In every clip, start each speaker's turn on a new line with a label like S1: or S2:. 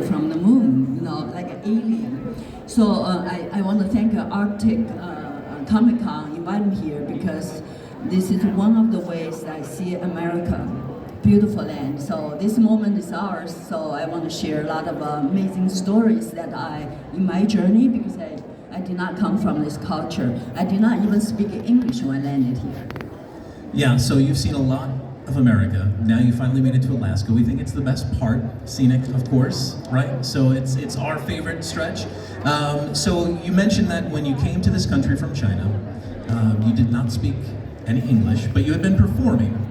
S1: from the moon, like an alien. So I want to thank Arctic comicon inviting me here because this is one of the ways I see America, beautiful land. So this moment is ours. So I want to share a lot of amazing stories that in my journey, because I did not come from this culture. I did not even speak English when I landed here.
S2: Yeah, so you've seen a lot of America. Now you finally made it to Alaska. We think it's the best part, scenic, of course, right? So it's our favorite stretch. So you mentioned that when you came to this country from China, you did not speak any English, but you had been performing.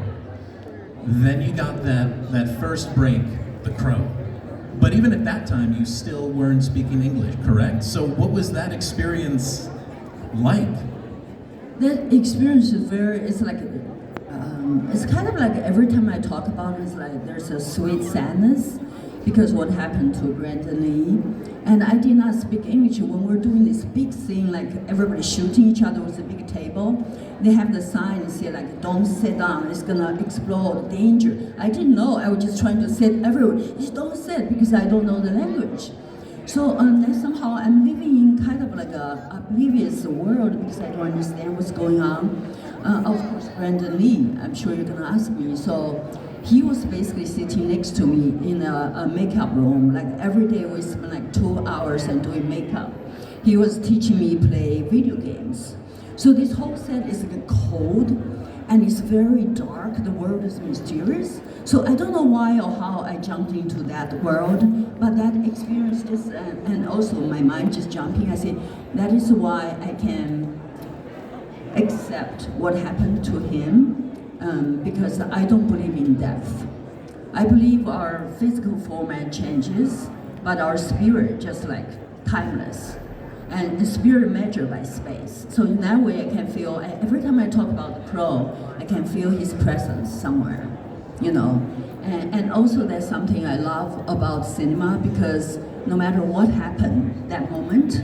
S2: Then you got that first break, The Crow. But even at that time, you still weren't speaking English, correct? So what was that experience like?
S1: That experience is it's kind of like every time I talk about it, it's like there's a sweet sadness because what happened to Brandon Lee. And I did not speak English when we're doing this big scene, like everybody shooting each other with a big table. They have the sign and say like, don't sit down, it's gonna explode, danger. I didn't know, I was just trying to sit everywhere. Just don't sit because I don't know the language. So then somehow I'm living in kind of like a oblivious world because I don't understand what's going on. Of course, Brandon Lee, I'm sure you're gonna ask me. So he was basically sitting next to me in a makeup room. Like every day we spent like 2 hours and doing makeup. He was teaching me play video games. So this whole set is like cold and it's very dark. The world is mysterious. So I don't know why or how I jumped into that world, but that experience just, and also my mind just jumping, I said, that is why I can accept what happened to him, because I don't believe in death. I believe our physical format changes, but our spirit just like timeless. And the spirit measured by space. So in that way I can feel, every time I talk about the Crow, I can feel his presence somewhere. And also that's something I love about cinema because no matter what happened that moment,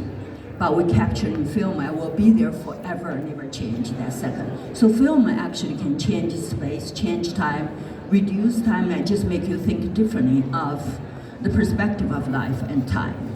S1: but we capture in film, I will be there forever, never change that second. So film actually can change space, change time, reduce time, and just make you think differently of the perspective of life and time.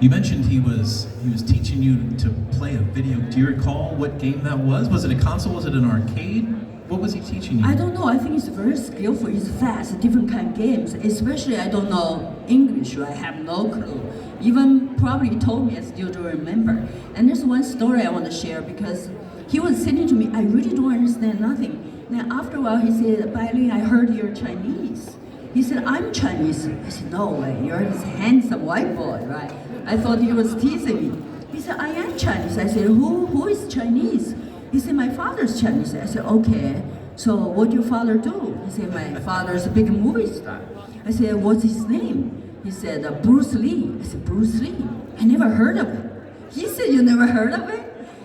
S2: You mentioned he was teaching you to play a video. Do you recall what game that was? Was it a console? Was it an arcade? What was he teaching you?
S1: I don't know. I think it's very skillful. It's fast, different kind of games. Especially I don't know English. I have no clue. Even probably he told me, I still don't remember. And there's one story I want to share because he was saying to me, I really don't understand nothing. Then after a while he said, Bailin, I heard you're Chinese. He said, I'm Chinese. I said, no way, you're this handsome white boy, right? I thought he was teasing me. He said, I am Chinese. I said, who is Chinese? He said, my father's Chinese. I said, okay, so what do your father do? He said, my father's a big movie star. I said, what's his name? He said, Bruce Lee. I said, Bruce Lee? I never heard of it. He said, you never heard of it?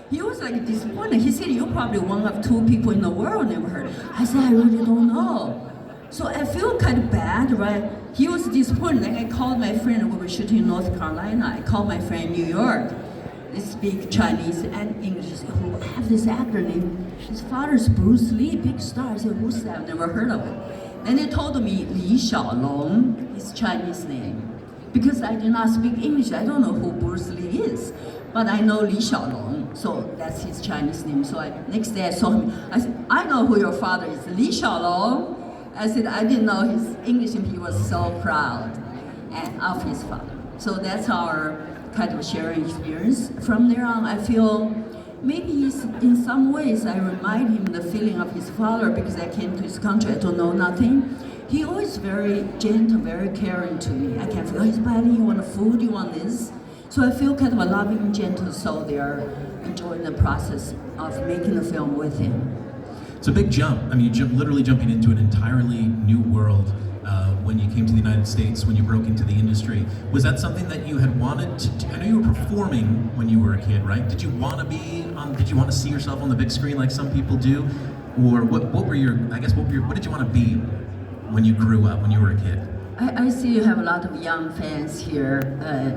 S1: He was like disappointed. He said, you're probably one of 2 people in the world never heard. I said, I really don't know. So I feel kind of bad, right? He was disappointed. Then I called my friend, we were shooting in North Carolina. I called my friend in New York. They speak Chinese and English. He said, who have this actor name? His father's Bruce Lee, big star. I said, who's that? I've never heard of it. Then they told me Li Xiaolong, his Chinese name. Because I did not speak English, I don't know who Bruce Lee is. But I know Li Xiaolong, so that's his Chinese name. So next day I saw him. I said, I know who your father is, Li Xiaolong. I said, I didn't know his English, and he was so proud of his father. So that's our kind of sharing experience. From there on, I feel maybe in some ways I remind him the feeling of his father because I came to his country, I don't know nothing. He always very gentle, very caring to me. I can feel his body, you want food, you want this. So I feel kind of a loving, gentle soul there, enjoying the process of making the film with him.
S2: It's a big jump. I mean, literally jumping into an entirely new world when you came to the United States, when you broke into the industry. Was that something that you had wanted to do? I know you were performing when you were a kid, right? Did you want to see yourself on the big screen like some people do? Or what did you want to be when you grew up, when you were a kid?
S1: I see you have a lot of young fans here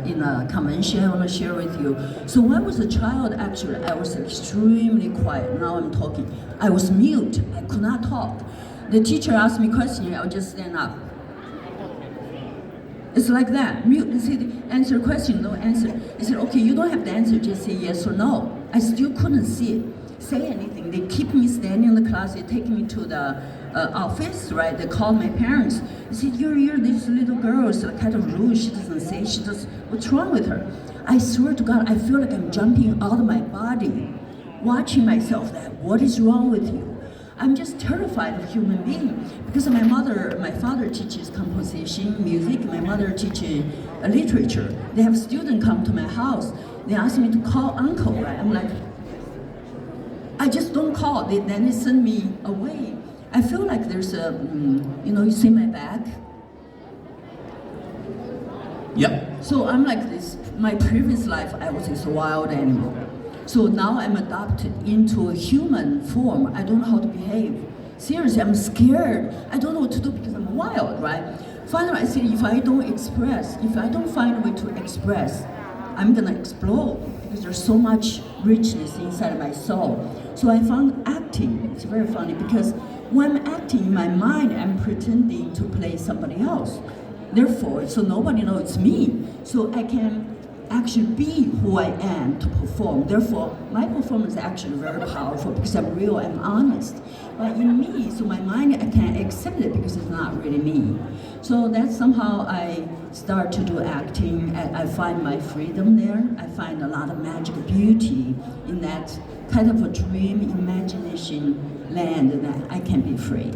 S1: in a convention I want to share with you. So when I was a child, actually, I was extremely quiet. Now I'm talking. I was mute. I could not talk. The teacher asked me questions, I would just stand up. It's like that. You see, answer a question, no answer. I said, okay, you don't have the answer, just say yes or no. I still couldn't say anything. They keep me standing in the class, they take me to the office, right? They call my parents. They said, you're this little girl, is kind of rude, she doesn't say, what's wrong with her? I swear to God, I feel like I'm jumping out of my body, watching myself that, what is wrong with you? I'm just terrified of human being because my father teaches composition, music. My mother teaches literature. They have students come to my house. They ask me to call uncle. Right? I'm like, I just don't call. Then they send me away. I feel like there's a, you see my back?
S2: Yep.
S1: So I'm like this. My previous life, I was this wild animal. So now I'm adopted into a human form. I don't know how to behave. Seriously, I'm scared. I don't know what to do because I'm wild, right? Finally, I said, if I don't find a way to express, I'm gonna explode because there's so much richness inside my soul. So I found acting. It's very funny because when I'm acting in my mind, I'm pretending to play somebody else. Therefore, so nobody knows it's me. So I can actually be who I am to perform. Therefore, my performance is actually very powerful because I'm real, I'm honest. But in me, so my mind, I can't accept it because it's not really me. So that's somehow I start to do acting. I find my freedom there. I find a lot of magical beauty in that kind of a dream, imagination land that I can be free.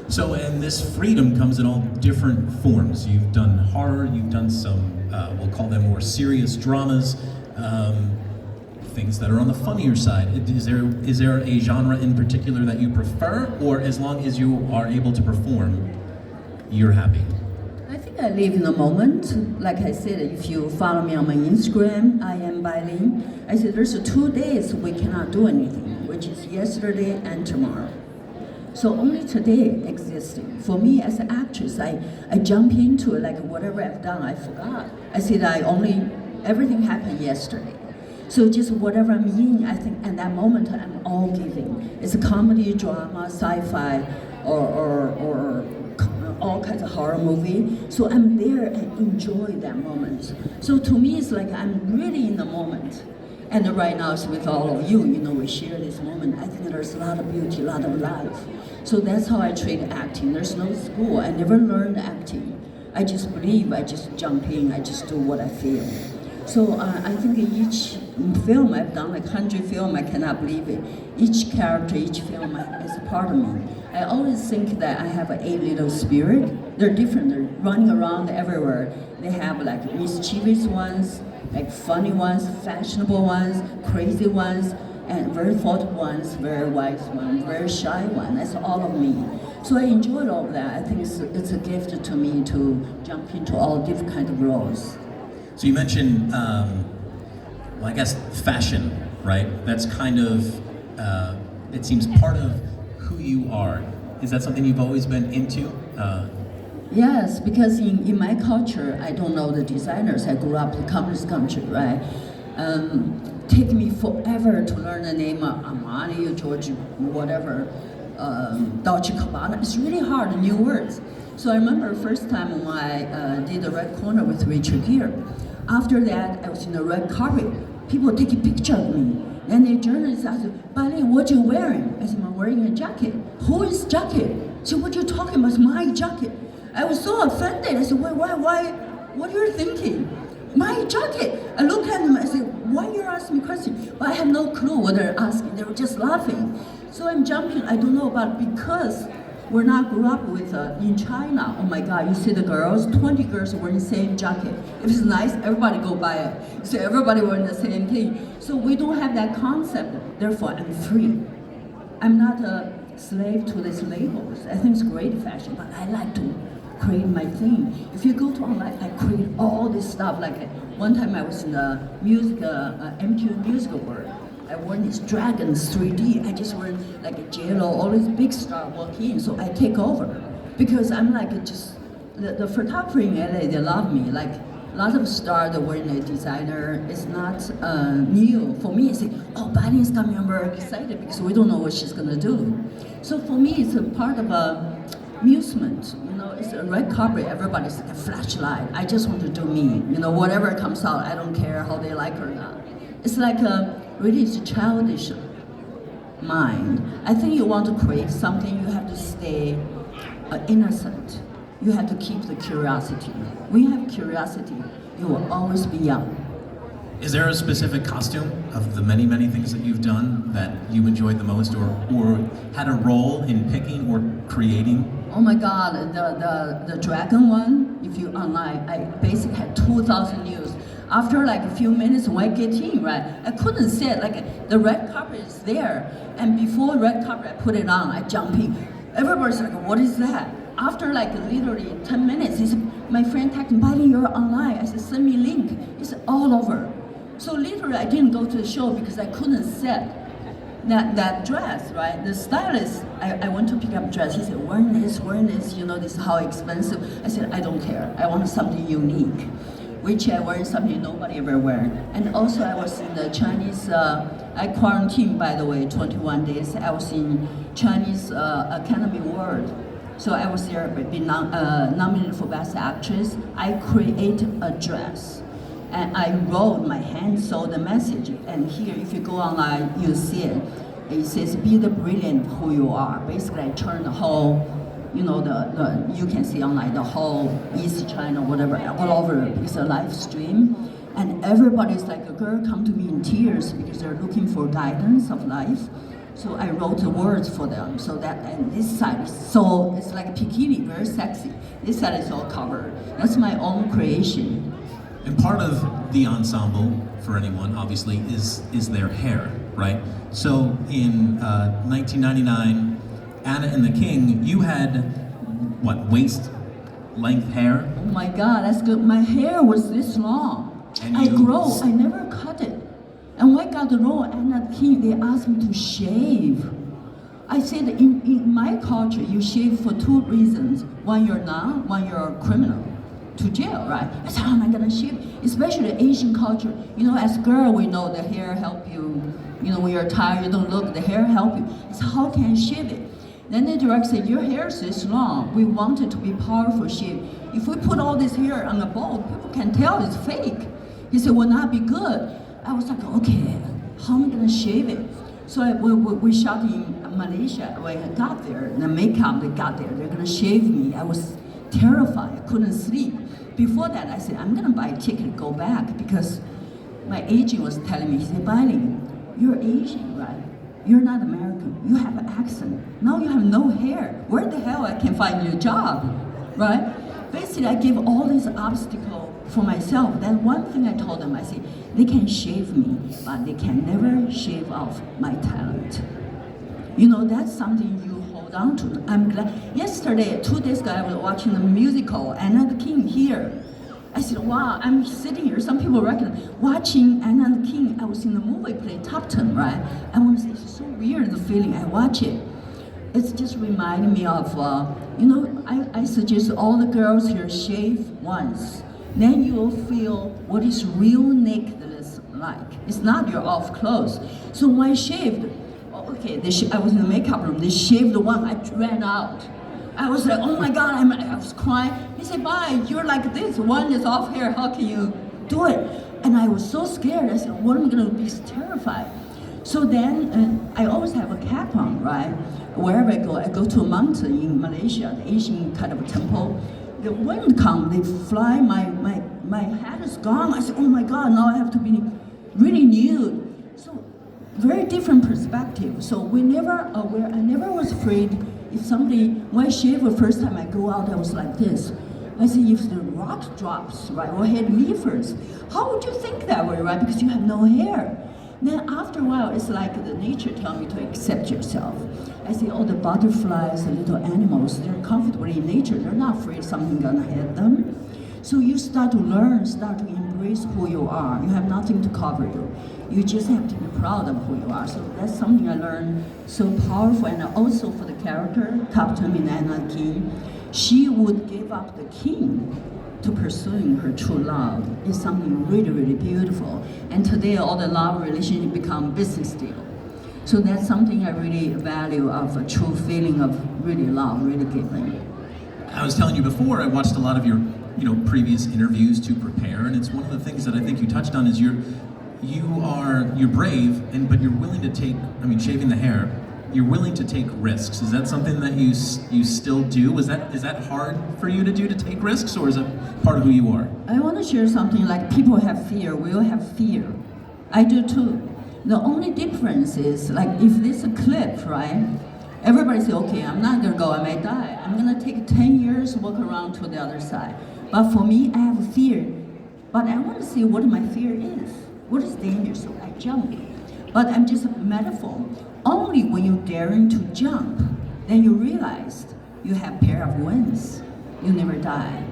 S2: So, and this freedom comes in all different forms. You've done horror, you've done some, we'll call them more serious dramas, things that are on the funnier side. Is there a genre in particular that you prefer, or as long as you are able to perform, you're happy?
S1: I think I live in the moment. Like I said, if you follow me on my Instagram, I am Bailin. I said there's 2 days we cannot do anything, which is yesterday and tomorrow. So only today existing. For me as an actress, I jump into it like whatever I've done, I forgot. I said everything happened yesterday. So just whatever I'm in, I think at that moment I'm all giving. It's a comedy, drama, sci-fi, or all kinds of horror movie. So I'm there and enjoy that moment. So to me, it's like I'm really in the moment. And right now, it's with all of you, we share this moment. I think there's a lot of beauty, a lot of life. So that's how I treat acting. There's no school. I never learned acting. I just believe, I just jump in, I just do what I feel. So I think each film I've done, like 100 films, I cannot believe it. Each character, each film is a part of me. I always think that I have a little spirit. They're different, they're running around everywhere. They have like mischievous ones, like funny ones, fashionable ones, crazy ones, and very thoughtful ones, very wise ones, very shy ones. That's all of me. So I enjoyed all of that. I think it's a gift to me to jump into all different kinds of roles.
S2: So you mentioned, well, I guess fashion, right? That's kind of, it seems part of who you are. Is that something you've always been into?
S1: Yes, because in my culture, I don't know the designers. I grew up in the communist country, right? Take me forever to learn the name of Armani, George, whatever, Dolce & Gabbana. It's really hard, new words. So I remember the first time when I did the red corner with Richard Gere. After that, I was in the red carpet. People take a picture of me. And the journalist asked, Bailin, what you wearing? I said, I'm wearing a jacket. Who is jacket? She said, what are you talking about? It's my jacket. I was so offended. I said, why? What are you thinking? My jacket. I look at them, I said, why are you asking me questions? But I have no clue what they're asking. They were just laughing. So I'm jumping, I don't know, but because we're not grew up with, in China, oh my God, you see the girls, 20 girls wearing the same jacket. If it's nice, everybody go buy it. So everybody wearing the same thing. So we don't have that concept, therefore I'm free. I'm not a slave to these labels. I think it's great fashion, but I like to create my thing. If you go to online, I create all this stuff. Like one time I was in the music, MTV Music Award. I wore these dragons 3D. I just wear like a J-Lo, all these big stars walk in, so I take over. Because I'm like just, the photographer in LA, they love me. Like a lot of stars that wearing a designer, it's not new. For me, it's like, oh, Bailin's coming, I'm very excited because we don't know what she's gonna do. So for me, it's a part of amusement. You know, it's a red carpet. Everybody's like a flashlight. I just want to do me. You know, whatever comes out, I don't care how they like or not. It's like a really it's a childish mind. I think you want to create something, you have to stay innocent. You have to keep the curiosity. When you have curiosity, you will always be young.
S2: Is there a specific costume of the many, many things that you've done that you enjoyed the most or had a role in picking or creating?
S1: Oh my God, the dragon one, if you online, I basically had 2,000 views. After like a few minutes when I get in, right, I couldn't sit, like the red carpet is there. And before red carpet, I put it on, I jump in. Everybody's like, what is that? After like literally 10 minutes, he said, my friend texted me, buddy, you're online. I said, send me link. It's all over. So literally, I didn't go to the show because I couldn't sit. That dress, right? The stylist, I went to pick up dress. He said, wearing this, you know, this is how expensive. I said, I don't care. I want something unique, which I wear something nobody ever wear. And also I was in the Chinese, I quarantined, by the way, 21 days. I was in Chinese Academy Award. So I was there, being nominated for Best Actress. I created a dress. And I wrote my hand, so the message, and here, if you go online, you see it. It says, be the brilliant who you are. Basically, I turned the whole, you know, you can see online, the whole East China, whatever, all over, it's a live stream. And everybody's like, a girl come to me in tears because they're looking for guidance of life. So I wrote the words for them, so that, and this side is so, it's like a bikini, very sexy. This side is all covered. That's my own creation.
S2: And part of the ensemble, for anyone, obviously, is their hair, right? So in 1999, Anna and the King, you had, what, waist-length hair?
S1: Oh my God, that's good. My hair was this long.
S2: And
S1: I never cut it. And when I got the role, Anna the King, they asked me to shave. I said, in my culture, you shave for two reasons. One, you're not, one, you're a criminal. To jail, right? I said, how am I gonna shave? Especially Asian culture. You know, as girl, we know the hair help you. You know, when you're tired, you don't look, the hair help you. I said, how can I shave it? Then the director said, your hair is this long. We want it to be powerful shape. If we put all this hair on a bowl, people can tell it's fake. He said, will not be good. I was like, okay, how am I gonna shave it? So we shot in Malaysia. When I got there, the makeup, they got there, they're gonna shave me. I was terrified, I couldn't sleep. Before that, I said, I'm gonna buy a ticket, go back, because my agent was telling me, he said, Bailey, you're Asian, right? You're not American, you have an accent. Now you have no hair. Where the hell I can find you a job, right? Basically, I gave all these obstacles for myself. Then one thing I told them, I said, they can shave me, but they can never shave off my talent. You know, that's something you hold on to. I'm glad. Yesterday, 2 days ago, I was watching the musical, Anna the King here. I said, wow, I'm sitting here, some people recognize, watching Anna the King. I was in the movie play Top 10, right? I want to say, it's so weird, the feeling, I watch it. It's just reminding me of, you know, I suggest all the girls here shave once. Then you will feel what is real nakedness like. It's not your off clothes. So when I shaved, okay, I was in the makeup room, they shaved one, I ran out. I was like, oh my God, I was crying. He said, bye, you're like this, one is off here, how can you do it? And I was so scared, I said, what am I gonna be terrified? So then, I always have a cap on, right? Wherever I go to a mountain in Malaysia, the Asian kind of a temple. The wind comes, they fly, my hat is gone. I said, oh my God, now I have to be really nude. So, very different perspective. So I never was afraid if somebody, when I shave the first time I go out, I was like this. I said, if the rock drops, right, or hit me first, how would you think that way, right? Because you have no hair. Then after a while, it's like the nature tell me to accept yourself. I say, oh, the butterflies, the little animals, they're comfortable in nature. They're not afraid something gonna hit them. So you start to learn, start to embrace who you are. You have nothing to cover you. You just have to be proud of who you are. So that's something I learned so powerful. And also for the character, Captain Anna King, she would give up the king to pursuing her true love. It's something really, really beautiful. And today, all the love relationship become business deal. So that's something I really value of a true feeling of really love, really giving.
S2: I was telling you before, I watched a lot of your, previous interviews to prepare, and it's one of the things that I think you touched on is you're brave, but you're willing to take. I mean, shaving the hair, you're willing to take risks. Is that something that you still do? Is that hard for you to do, to take risks, or is it part of who you are?
S1: I want to share something like people have fear, we all have fear. I do too. The only difference is like if there's a cliff, right? Everybody say, okay, I'm not gonna go, I may die. I'm gonna take 10 years, walk around to the other side. But for me, I have fear. But I want to see what my fear is. What is danger? So I jump. But I'm just a metaphor. Only when you're daring to jump, then you realize you have pair of wings. You never die.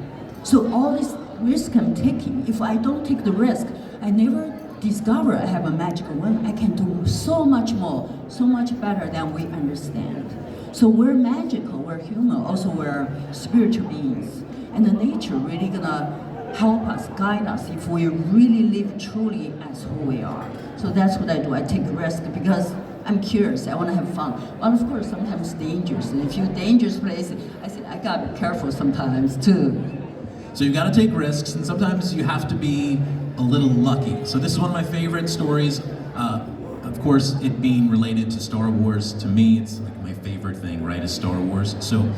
S1: So all this risk I'm taking, if I don't take the risk, I never discover I have a magical wing. I can do so much more, so much better than we understand. So we're magical, we're human, also we're spiritual beings. And the nature really gonna help us, guide us if we really live truly as who we are. So that's what I do. I take risk because I'm curious, I want to have fun. But of course, sometimes dangerous. And if you're dangerous places, I say, I gotta be careful sometimes too.
S2: So you've got to take risks, and sometimes you have to be a little lucky. So this is one of my favorite stories. Of course, it being related to Star Wars, to me, it's like my favorite thing, right, is Star Wars. So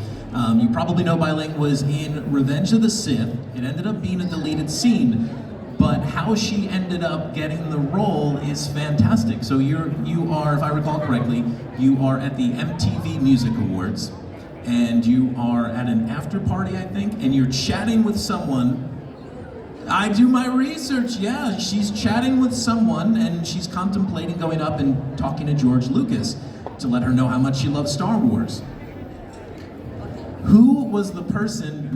S2: you probably know Bai Ling was in Revenge of the Sith. It ended up being a deleted scene, but how she ended up getting the role is fantastic. So you are, if I recall correctly, you are at the MTV Music Awards, and you are at an after party, I think, and you're chatting with someone. I do my research, yeah. She's chatting with someone, and she's contemplating going up and talking to George Lucas to let her know how much she loves Star Wars. Who was the person,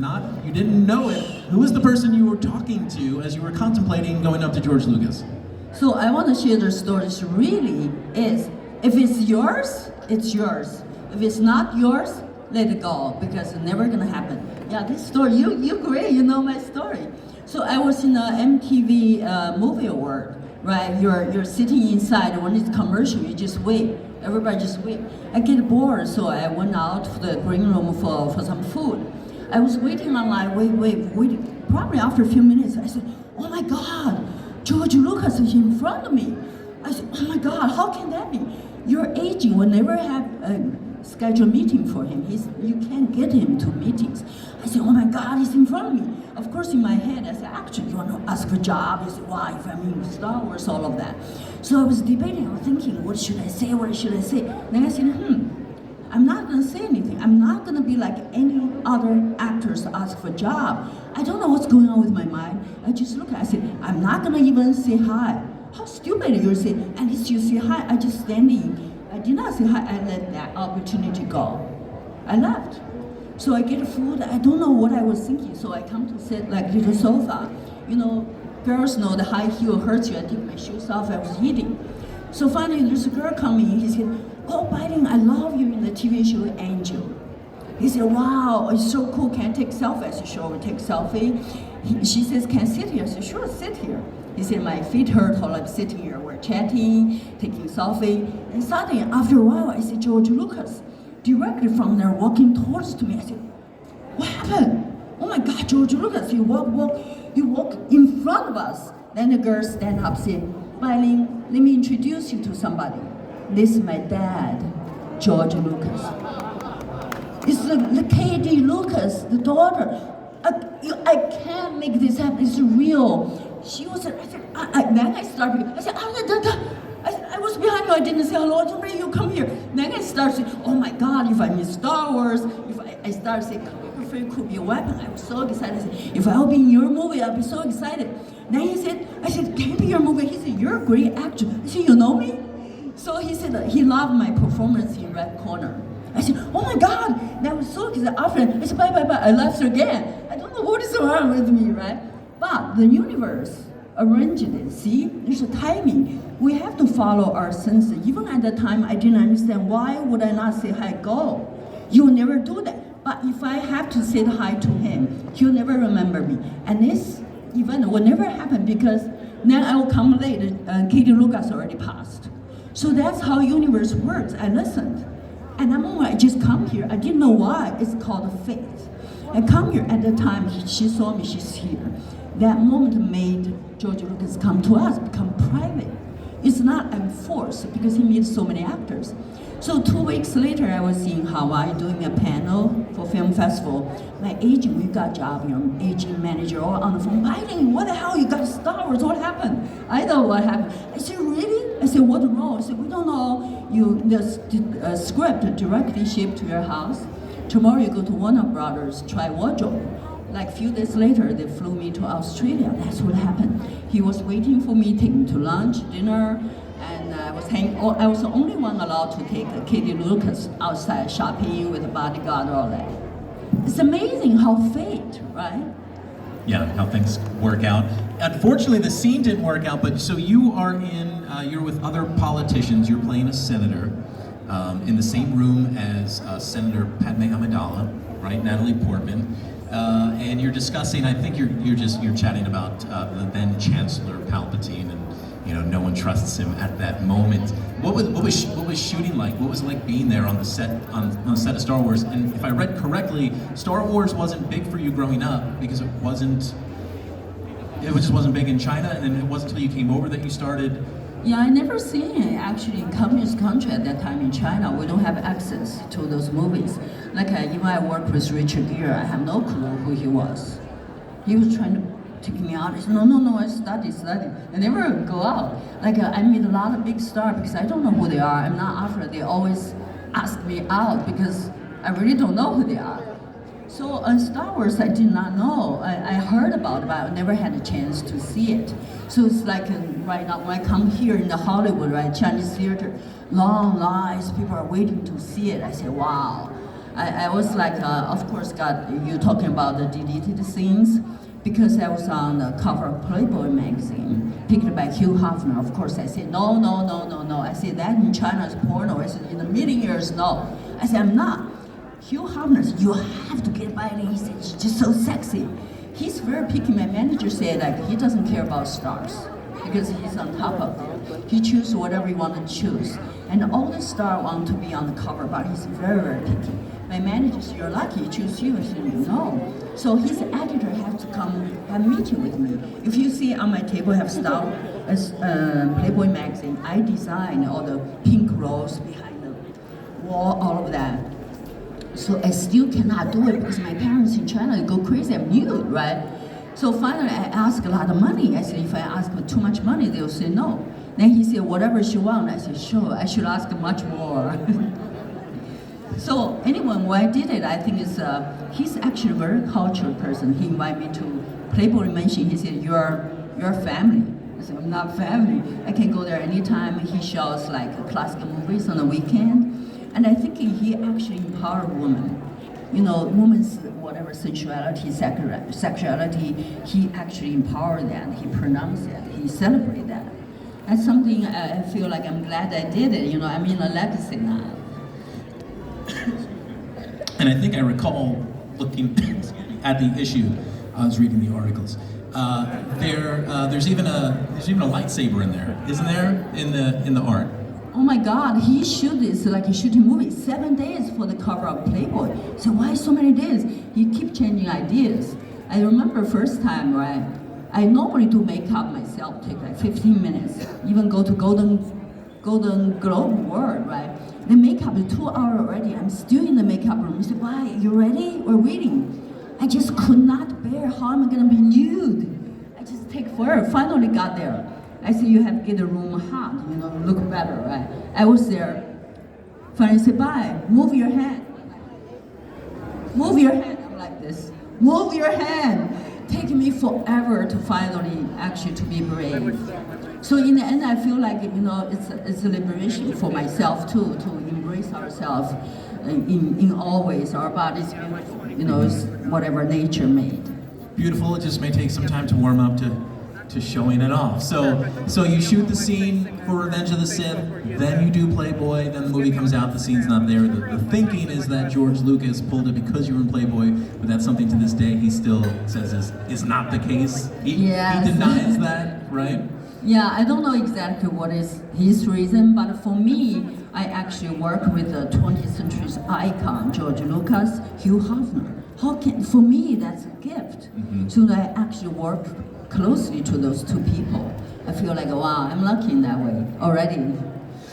S2: you didn't know it, who was the person you were talking to as you were contemplating going up to George Lucas?
S1: So I want to share the story. It really is, if it's yours, it's yours. If it's not yours, let it go, because it's never gonna happen. Yeah, this story, you great, you know my story. So I was in the MTV movie award, right? You're sitting inside, when it's commercial, you just wait. Everybody just wait. I get bored, so I went out to the green room for some food. I was waiting online, wait. Probably after a few minutes, I said, oh my God, George Lucas is in front of me. I said, oh my God, how can that be? You're aging, we'll never have a scheduled meeting for him. You can't get him to meetings. I said, oh my God, he's in front of me. Of course, in my head, I said, actually, you want to ask for a job? He said, why? If I'm in Star Wars, all of that. So I was debating, I was thinking, what should I say? Then I said, I'm not going to say anything. I'm not going to be like any other actors ask for a job. I don't know what's going on with my mind. I just look, I said, I'm not going to even say hi. How stupid you say, at least you say hi. I just standing. I did not say hi. I let that opportunity go. I left. So I get food. I don't know what I was thinking. So I come to sit like little sofa. You know, girls know the high heel hurts you. I take my shoes off. I was eating. So finally, there's a girl coming in. He said, oh, Bai Ling, I love you in the TV show Angel. He said, wow, it's so cool. Can I take selfie? I said, sure, we'll take selfie. She says, can I sit here? I said, sure, sit here. He said, my feet hurt while I'm sitting here. We're chatting, taking selfie. And suddenly, after a while, I see George Lucas directly from there walking towards to me. I said, what happened? Oh my God, George Lucas, you walk in front of us. Then the girl stand up, said, Bai Ling, let me introduce you to somebody. This is my dad, George Lucas. It's the Katie Lucas, the daughter. I can't make this happen. It's real. She was. Then I started. I said, I was behind you. I didn't say hello. Somebody, you come here. Then I started saying, oh my God, if I'm in Star Wars, if I started saying, calligraphy could be a weapon. I was so excited. I said, if I'll be in your movie, I'll be so excited. Then I said, can it be your movie? He said, you're a great actor. I said, you know me? So he said he loved my performance in Red Corner. I said, oh my God, that was so excited. After I said, bye. I left again. I don't know what is wrong with me, right? But the universe arranged it. See, there's a timing. We have to follow our senses. Even at the time, I didn't understand why would I not say hi, go. You'll never do that. But if I have to say hi to him, he'll never remember me. And this event will never happen because then I will come late. Katie Lucas already passed. So that's how universe works. I listened. And the moment I just come here, I didn't know why. It's called faith. I come here at the time, she saw me, she's here. That moment made George Lucas come to us, become private. It's not enforced because he meets so many actors. So 2 weeks later, I was in Hawaii doing a panel for film festival. My agent, we got job, agent manager, all on the phone. Biden, what the hell? You got Star Wars? What happened? I know what happened. I said, really? I said, what's wrong? I said, we don't know. The script directly shipped to your house. Tomorrow you go to Warner Brothers, try wardrobe. Like a few days later, they flew me to Australia. That's what happened. He was waiting for me, taking to lunch, dinner, and I was the only one allowed to take Katie Lucas outside shopping with a bodyguard, all that. It's amazing how fate, right?
S2: Yeah, how things work out. Unfortunately, the scene didn't work out, but so you are you're with other politicians, you're playing a senator in the same room as Senator Padme Amidala, right, Natalie Portman, and you're discussing, I think you're chatting about the then Chancellor Palpatine, and no one trusts him at that moment. What was shooting like? What was it like being there on the set on the set of Star Wars? And if I read correctly, Star Wars wasn't big for you growing up because it just wasn't big in China, and then it wasn't until you came over that you started.
S1: Yeah, I never seen it actually in communist country at that time in China. We don't have access to those movies. Like even I worked with Richard Gere, I have no clue who he was. He was trying to take me out. I said, no, I study. I never go out. Like I meet a lot of big stars because I don't know who they are. I'm not after. They always ask me out because I really don't know who they are. So on Star Wars, I did not know. I heard about it, but I never had a chance to see it. So it's like right now when I come here in the Hollywood, right, Chinese theater, long lines, people are waiting to see it. I say, wow. I was like, of course, you talking about the deleted scenes, because I was on the cover of Playboy magazine, picked by Hugh Hefner. Of course, I said, no. I said, that in China is porno. I said, in a million years, no. I said, I'm not. Hugh Hefner said, you have to get by it. He said, it's just so sexy. He's very picky. My manager said like he doesn't care about stars because he's on top of it. He chooses whatever he wants to choose. And all the stars want to be on the cover, but he's very, very picky. My manager said, you're lucky, he chose you. I said, no. So his editor has to come have a meeting with me. If you see on my table, I have Playboy magazine. I designed all the pink rose behind the wall, all of that. So I still cannot do it because my parents in China go crazy. I'm nude, right? So finally, I asked a lot of money. I said, if I ask for too much money, they'll say no. Then he said, whatever she wants. I said, sure, I should ask much more. So anyway, when I did it, I think he's actually a very cultural person. He invited me to Playboy Mansion. He said, you're family. I said, I'm not family. I can go there anytime. He shows like classical movies on the weekend. And I think he actually empowered women. Women's whatever sensuality, sexuality, he actually empowered that. He pronounced that. He celebrated that. That's something I feel like I'm glad I did it. I'm in a legacy now.
S2: And I think I recall looking at the issue. I was reading the articles. There's even a lightsaber in there, isn't there? In the art.
S1: Oh my God, he shoot this like he shooting movies. 7 days for the cover of Playboy. So why so many days? He keep changing ideas. I remember first time, right? I normally do makeup myself, take like 15 minutes. Even go to Golden Globe Award, right? The makeup is 2 hours already. I'm still in the makeup room. He said, why? You ready? We're waiting. I just could not bear how am I gonna be nude. I just take forever. Finally got there. I said, you have to get the room hot, look better, right? I was there. Finally said, bye, move your hand. Move your hand, I'm like this. Move your hand. Take me forever to finally actually to be brave. So in the end, I feel like, it's a liberation for myself too, to embrace ourselves in all ways. Our bodies, is whatever nature made.
S2: Beautiful, it just may take some time to warm up to showing it off. So you shoot the scene for Revenge of the Sith, then you do Playboy, then the movie comes out, the scene's not there. The thinking is that George Lucas pulled it because you were in Playboy, but that's something to this day he still says is not the case. He denies that, right?
S1: Yeah, I don't know exactly what is his reason, but for me, I actually work with the 20th century's icon, George Lucas, Hugh Hefner. for me, that's a gift. So that I actually work closely to those two people. I feel like, wow, I'm lucky in that way already.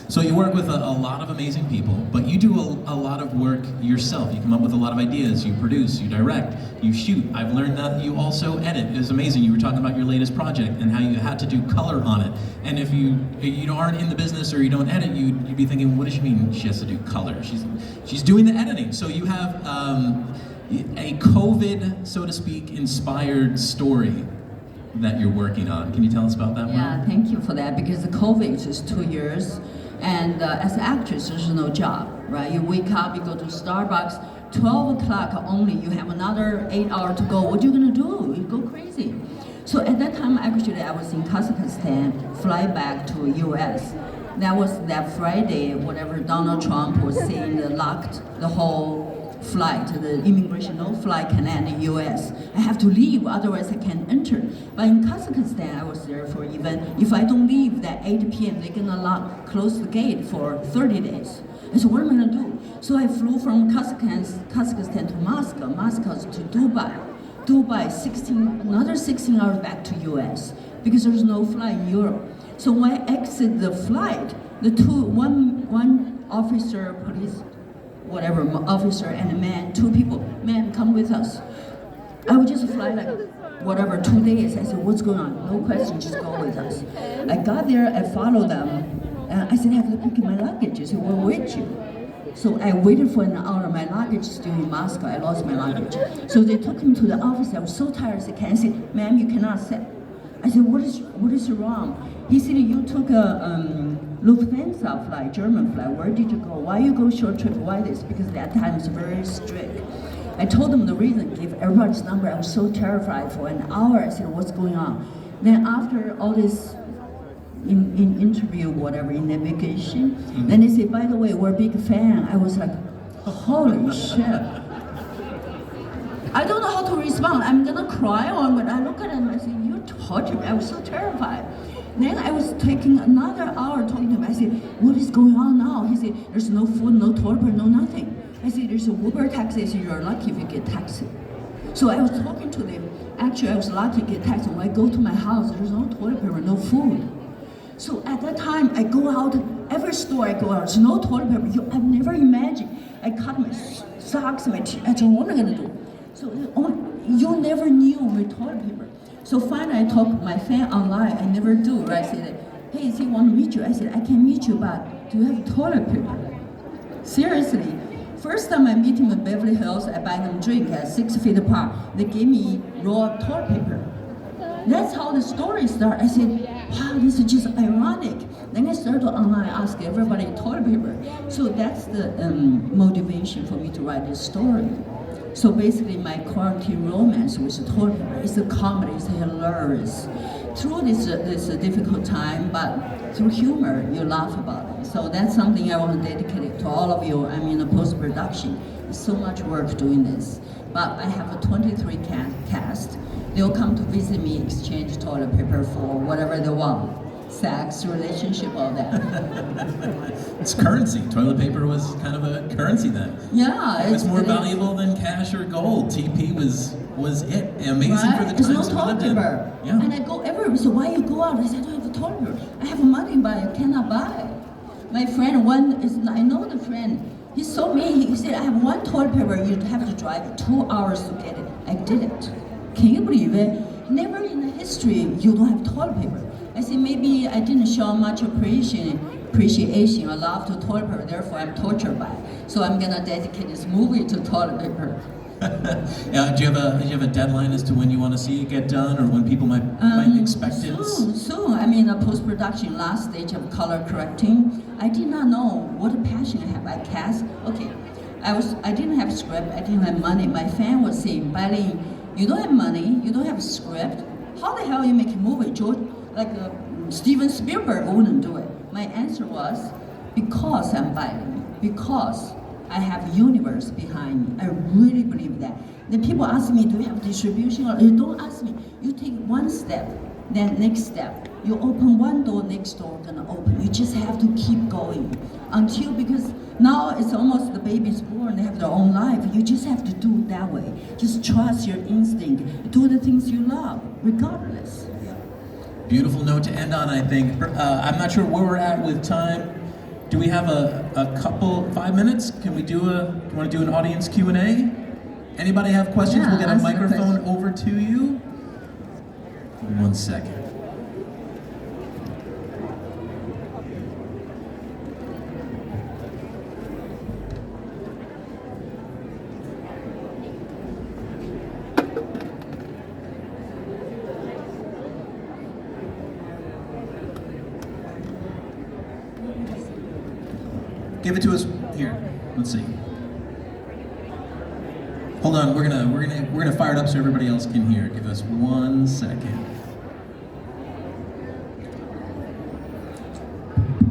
S2: So you work with a lot of amazing people, but you do a lot of work yourself. You come up with a lot of ideas, you produce, you direct, you shoot. I've learned that you also edit. It was amazing. You were talking about your latest project and how you had to do color on it. And if you aren't in the business or you don't edit, you'd be thinking, what does she mean she has to do color? She's doing the editing. So you have a COVID, so to speak, inspired story that you're working on. Can you tell us about that one?
S1: Yeah, thank you for that, because the COVID is 2 years, and as an actress, there's no job, right? You wake up, you go to Starbucks, 12 o'clock only, you have another 8 hours to go. What are you gonna do? You go crazy. So at that time, actually, I was in Kazakhstan, fly back to US. That was that Friday, whatever Donald Trump was saying, locked the whole flight, the immigration, no flight can land in US. I have to leave, otherwise I can't enter. But in Kazakhstan, I was there for even, if I don't leave that 8 p.m., they're gonna close the gate for 30 days. I said, what am I gonna do? So I flew from Kazakhstan to Moscow, Moscow to Dubai. Another 16 hours back to US, because there's no flight in Europe. So when I exit the flight, one officer, police, whatever, officer and a man, two people, man, come with us. I would just fly like, whatever, 2 days. I said, what's going on? No question, just go with us. I got there, I followed them, and I said, I have to pick my luggage. They said, we'll wait you. So I waited for an hour, my luggage is still in Moscow, I lost my luggage. So they took him to the office, I was so tired, I said, can I say, ma'am, you cannot sit. I said, what is wrong? He said, you took a Lufthansa flight, German flight. Where did you go? Why you go short trip? Why this? Because that time is very strict. I told them the reason, gave everybody's number. I was so terrified for an hour. I said, what's going on? Then after all this in interview, whatever, in navigation, then they say, by the way, we're a big fan. I was like, holy shit. I don't know how to respond. I'm gonna cry, but I look at him, I said, you tortured me. I was so terrified. Then I was taking another hour talking to him. I said, what is going on now? He said, there's no food, no toilet paper, no nothing. I said, there's a Uber taxi. I said, you're lucky if you get taxi. So I was talking to them. Actually, I was lucky to get taxi. When I go to my house, there's no toilet paper, no food. So at that time, I go out, every store I go out, there's no toilet paper. I've never imagined. I cut my socks, my t-shirt. I said, what am I gonna do? So you never knew with toilet paper. So finally, I talked to my fan online. I never do, right? I said, hey, he want to meet you. I said, I can meet you, but do you have toilet paper? Seriously. First time I meet him in Beverly Hills, I buy them drink at 6 feet apart. They gave me raw toilet paper. That's how the story started. I said, wow, this is just ironic. Then I started online, ask everybody toilet paper. So that's the motivation for me to write this story. So basically, my quarantine romance with the toilet paper is a comedy, it's hilarious. Through this difficult time, but through humor, you laugh about it. So that's something I want to dedicate to all of you. I'm in the post-production. It's so much work doing this. But I have a 23 cast. They'll come to visit me, exchange toilet paper for whatever they want. Sex, relationship, all that.
S2: It's currency. Toilet paper was kind of a currency then.
S1: Yeah.
S2: It's more valuable than cash or gold. TP was it. Amazing
S1: right?
S2: for the
S1: There's
S2: times
S1: no
S2: we lived
S1: toilet
S2: in.
S1: paper.
S2: Yeah.
S1: And I go everywhere. So why you go out? I said, I don't have a toilet paper. I have money, but I cannot buy. My friend, I know the friend. He's so mean. He said, I have one toilet paper. You have to drive 2 hours to get it. I did it. Can you believe it? Never in the history you don't have toilet paper. I said, maybe I didn't show much appreciation or love to toilet paper, therefore I'm tortured by it. So I'm gonna dedicate this movie to toilet paper.
S2: Yeah, do you have a deadline as to when you want to see it get done, or when people might expect it?
S1: Soon. I mean, a post-production, last stage of color correcting. I did not know what a passion I have. I cast. Okay, I didn't have script. I didn't have money. My fan was saying, Bailin, you don't have money. You don't have script. How the hell you make a movie, George? Like Steven Spielberg wouldn't do it. My answer was, because I'm bilingual, because I have universe behind me. I really believe that. Then people ask me, do you have distribution? Or you don't ask me. You take one step. Then next step, you open one door, next door gonna open. You just have to keep going until, because now it's almost the baby's born, they have their own life. You just have to do it that way. Just trust your instinct. Do the things you love, regardless.
S2: Beautiful note to end on, I think. I'm not sure where we're at with time. Do we have a couple, 5 minutes? Can we do you want to do an audience Q&A? Anybody have questions?
S1: Yeah,
S2: We'll get a
S1: answer the
S2: microphone
S1: question.
S2: over to you. 1 second. Give it to us here. Let's see. Hold on, we're gonna fire it up so everybody else can hear. Give us 1 second.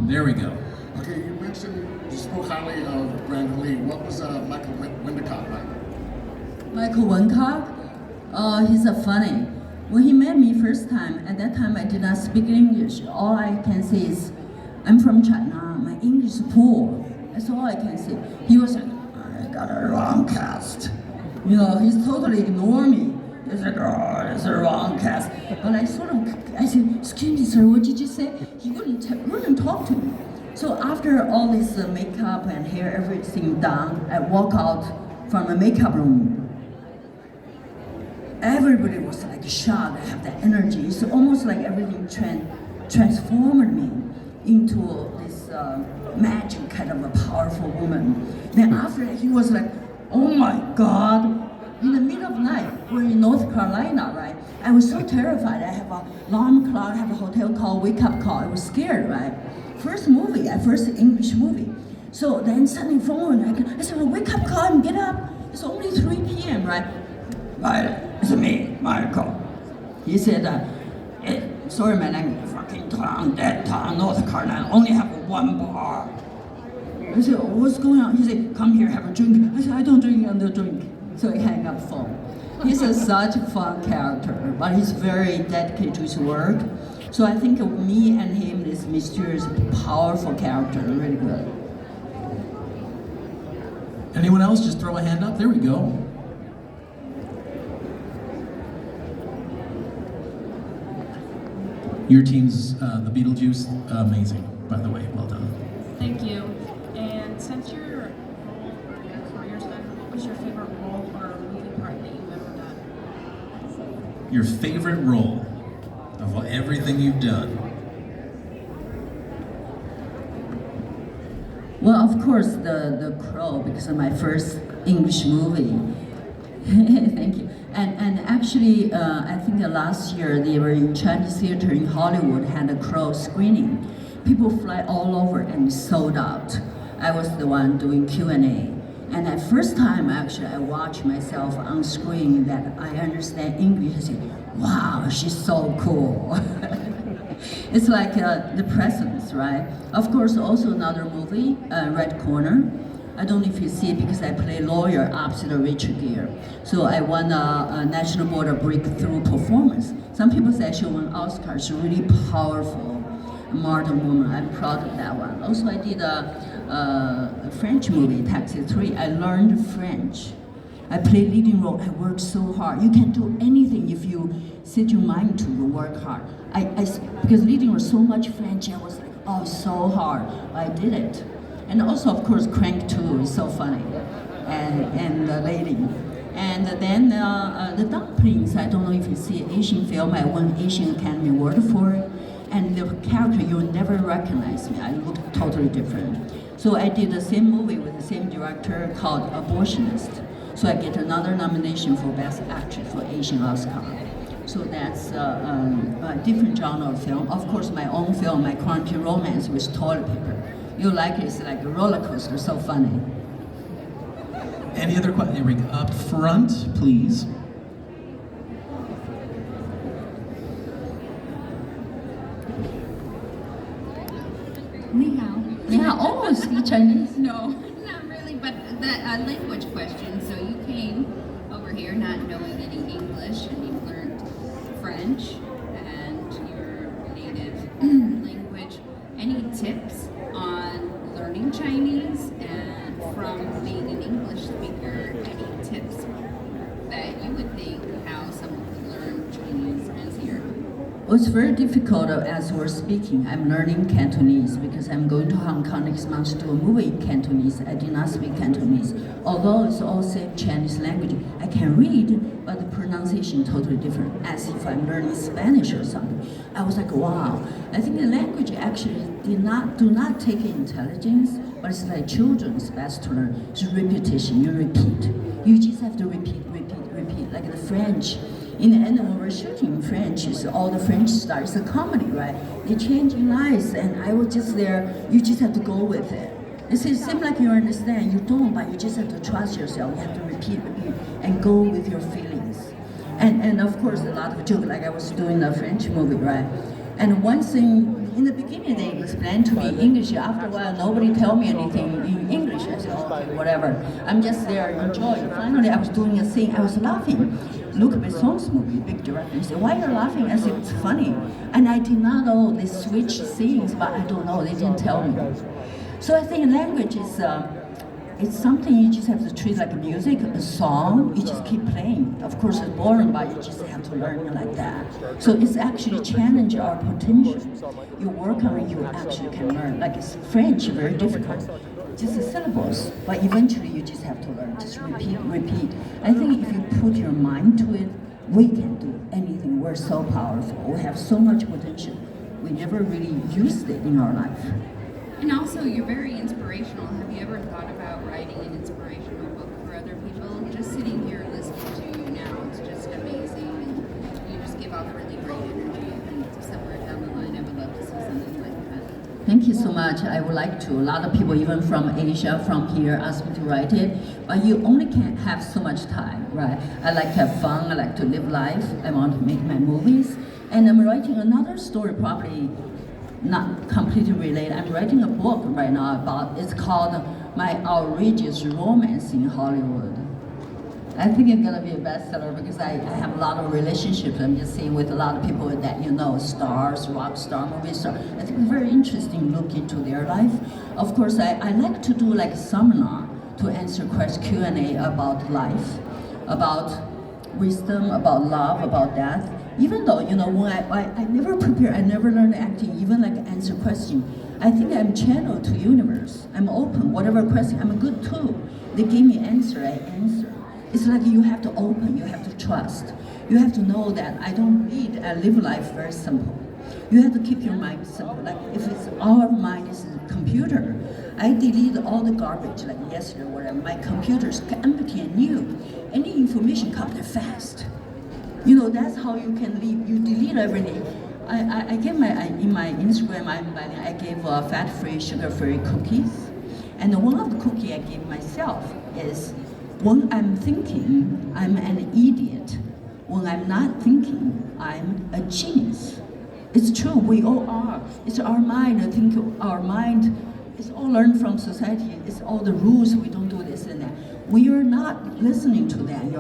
S2: There we go.
S3: Okay, you mentioned you spoke highly of Brandon Lee. What was Michael Wendicott like?
S1: Michael Wendicott, he's a funny. When he met me first time, at that time I did not speak English. All I can say is, I'm from China, my English is poor. That's all I can say. He was like, I got a wrong cast. You know, he's totally ignored me. He's like, oh, it's a wrong cast. But I said, excuse me, sir, what did you say? He wouldn't talk to me. So after all this makeup and hair, everything done, I walk out from the makeup room. Everybody was like shocked. I have that energy. It's almost like everything transformed me into this magic kind of a powerful woman. Then after that, he was like, oh my God. In the middle of the night, we're in North Carolina, right? I was so terrified. I have a alarm clock, I have a hotel call, wake up call. I was scared, right? First English movie. So then suddenly phone, I said, well, wake up call and get up. It's only 3 p.m., right? Right, it's me, Michael. He said, sorry, my language, fucking town, that town, North Carolina, only have one bar. I said, what's going on? He said, come here, have a drink. I said, I don't drink, I don't drink. So he hang up the phone. He's such a fun character, but he's very dedicated to his work. So I think of me and him, this mysterious, powerful character, really good.
S2: Anyone else? Just throw a hand up. There we go. Your team's the Beetlejuice, amazing, by the way. Well done.
S4: Thank you. And since your role or your career's done, what was your favorite role or movie part that you've ever done?
S2: Your favorite role of everything you've done.
S1: Well, of course, the Crow, because of my first English movie. Thank you. And actually, I think last year they were in Chinese theater in Hollywood, had a Crow screening. People fly all over and sold out. I was the one doing Q&A. And at first time, actually, I watched myself on screen that I understand English. I said, wow, she's so cool. It's like the presence, right? Of course, also another movie, Red Corner. I don't know if you see it because I play lawyer opposite Richard Gere. So I won a National Board of Breakthrough Performance. Some people say she won Oscar. She's really powerful, modern woman. I'm proud of that one. Also, I did a French movie, Taxi 3. I learned French. I played leading role. I worked so hard. You can do anything if you set your mind to. You work hard. Because leading was so much French. I was like, oh, so hard. I did it. And also, of course, Crank 2 is so funny, and the lady. And then the Dumplings, I don't know if you see Asian film, I won Asian Academy Award for it. And the character, you'll never recognize me. I look totally different. So I did the same movie with the same director called Abortionist. So I get another nomination for Best Actress for Asian Oscar. So that's a different genre of film. Of course, my own film, my quarantine romance with toilet paper. You like it, it's like a roller coaster, so funny.
S2: Any other questions? Here we go. Up front, please.
S5: Ni hao.
S1: Yeah, oh, speak Chinese.
S5: No, not really, but the language question. So you came over here not knowing any English, and you learned French, and
S1: Well, it's very difficult as we're speaking. I'm learning Cantonese because I'm going to Hong Kong next month to do a movie in Cantonese. I did not speak Cantonese. Although it's all same Chinese language, I can read, but the pronunciation totally different, as if I'm learning Spanish or something. I was like, wow. I think the language actually do not take intelligence, but it's like children, it's best to learn. It's repetition, you repeat. You just have to repeat, like the French. In the end, when we're shooting French, it's all the French stars, it's a comedy, right? They change in lives, and I was just there. You just have to go with it. It seems like you understand. You don't, but you just have to trust yourself. You have to repeat, and go with your feelings. And of course, a lot of joke, like I was doing a French movie, right? And one thing, in the beginning, they explained to me English. After a while, nobody tell me anything in English. I said, okay, whatever. I'm just there, enjoying. Finally, I was doing a scene. I was laughing. Luc Besson's movie, big director. He said, why are you laughing? I said, it's funny. And I did not know they switched scenes, but I don't know. They didn't tell me. So I think language is it's something you just have to treat like a music, a song. You just keep playing. Of course, it's boring, but you just have to learn like that. So it's actually challenge our potential. You work on it, you actually can learn. Like it's French, very difficult. Just the syllables, but eventually you just have to learn. Just repeat. I think if you put your mind to it, we can do anything. We're so powerful. We have so much potential. We never really used it in our life.
S5: And also, you're very inspirational. Have you ever thought about writing an inspirational book for other people? Just sitting here listening to you now, it's just amazing. And you just give off really great energy. And somewhere down the line, I would love to see something like that.
S1: Thank you so much. I would like to. A lot of people, even from Asia, from here, ask me to write it. But you only can have so much time, right? I like to have fun. I like to live life. I want to make my movies. And I'm writing another story, probably not completely related. I'm writing a book right now about, it's called My Outrageous Romance in Hollywood. I think it's gonna be a bestseller because I have a lot of relationships. I'm just saying with a lot of people that you know, stars, rock star, movie star. I think it's very interesting look into their life. Of course, I like to do like a seminar to answer Q&A about life, about wisdom, about love, about death. Even though, you know, when I never prepare, I never learned acting, even like answer question. I think I'm channeled to universe. I'm open, whatever question, I'm a good tool. They give me answer, I answer. It's like you have to open, you have to trust. You have to know that I don't need, I live life very simple. You have to keep your mind simple. Like if it's our mind is a computer, I delete all the garbage, like yesterday or whatever. My computer's empty and new. Any information comes there fast. You know, that's how you can live. You delete everything. I gave in my Instagram, I gave fat-free, sugar-free cookies. And one of the cookies I gave myself is, when I'm thinking, I'm an idiot. When I'm not thinking, I'm a genius. It's true, we all are. It's our mind, I think our mind is all learned from society. It's all the rules, we don't do this and that. When you're not listening to that,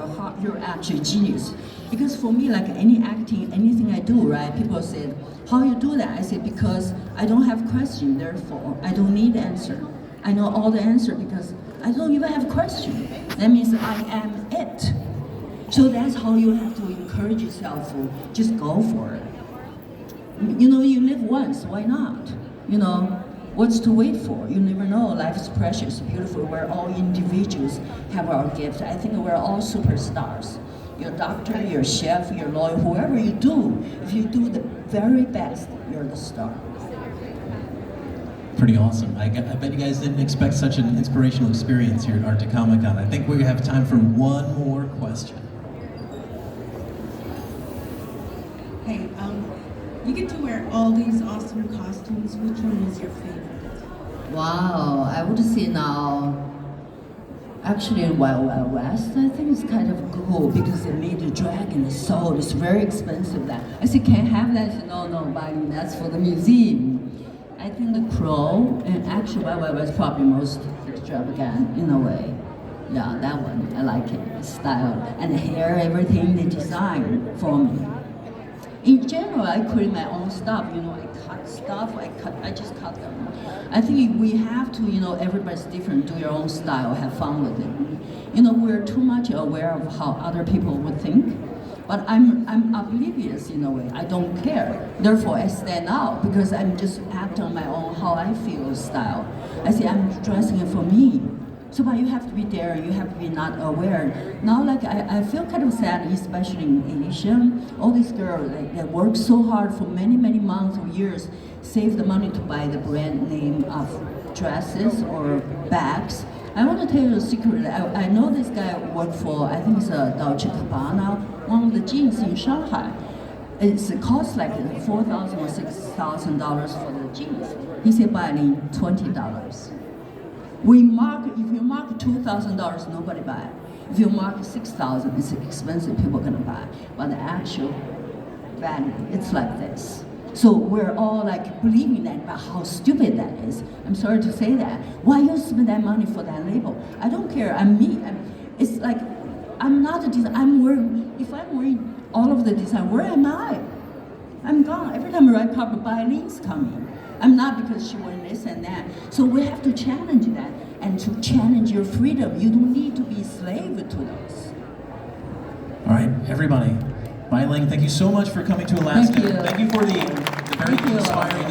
S1: you're actually genius. Because for me, like any acting, anything I do, right, people said, how you do that? I said, because I don't have question, therefore I don't need answer. I know all the answer because I don't even have question. That means I am it. So that's how you have to encourage yourself to just go for it. You know, you live once, why not? You know, what's to wait for? You never know, life is precious, beautiful. We're all individuals, have our gifts. I think we're all superstars. You're a doctor, you're a chef, you're a lawyer, whoever you do, if you do the very best, you're the star.
S2: Pretty awesome. I bet you guys didn't expect such an inspirational experience here at Arctic Comic-Con. I think we have time for one more question.
S6: Hey, you get to wear all these awesome costumes. Which one is your favorite?
S1: Wow, I would say now, actually Wild Wild West, I think it's kind of cool because they made the dragon sold. It's very expensive that. I said, can't have that. I said, no, but that's for the museum. I think the crow, and actually Wild Wild West probably most extravagant in a way. Yeah, that one, I like it, the style. And the hair, everything they design for me. In general, I create my own stuff, you know, I cut stuff, I just cut them. I think we have to, you know, everybody's different, do your own style, have fun with it. You know, we're too much aware of how other people would think. But I'm oblivious in a way. I don't care. Therefore, I stand out because I'm just acting on my own how I feel style. I say I'm dressing it for me. So, but you have to be there. You have to be not aware. Now, like I feel kind of sad, especially in Asia. All these girls, they work so hard for many months or years, save the money to buy the brand name of dresses or bags. I want to tell you a secret. I know this guy worked for, I think it's a Dolce Gabbana, one of the jeans in Shanghai. It costs like $4,000 or $6,000 for the jeans. He said buy it in $20. If you mark $2,000, nobody buy it. If you mark $6,000, it's expensive, people gonna buy. But the actual value, it's like this. So we're all like believing that about how stupid that is. I'm sorry to say that. Why you spend that money for that label? I don't care. I'm me. It's like I'm not a designer. I'm wearing. If I'm wearing all of the design, where am I? I'm gone. Every time I write cover, Bailin's coming. I'm not because she wearing this and that. So we have to challenge that and to challenge your freedom. You don't need to be a slave to those.
S2: All right, everybody. Bai Ling, thank you so much for coming to Alaska.
S1: Thank you.
S2: Thank you for the very
S1: Thank you.
S2: inspiring